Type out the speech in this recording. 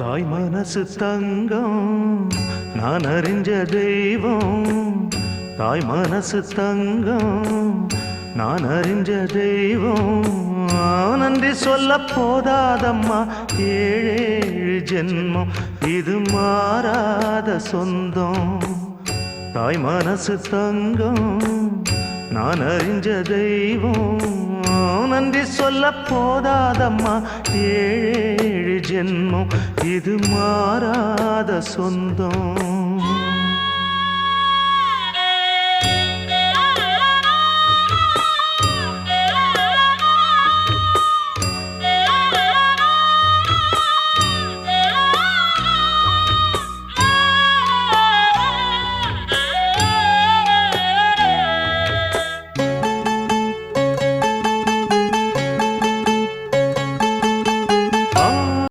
தாய் மனசு தங்கம் நான் அறிஞ்ச தெய்வம். தாய் மனசு தங்கம் நான் அறிஞ்ச தெய்வம். நன்றி சொல்ல போதாதம்மா ஏழேழு ஜென்மம் இது மாறாத சொந்தம். தாய் மனசு தங்கம் நான் அறிஞ்ச தெய்வம். நன்றி சொல்ல போதாதம்மா ஏழேழு ஜென்மம் இது மாறாத சொந்தம்.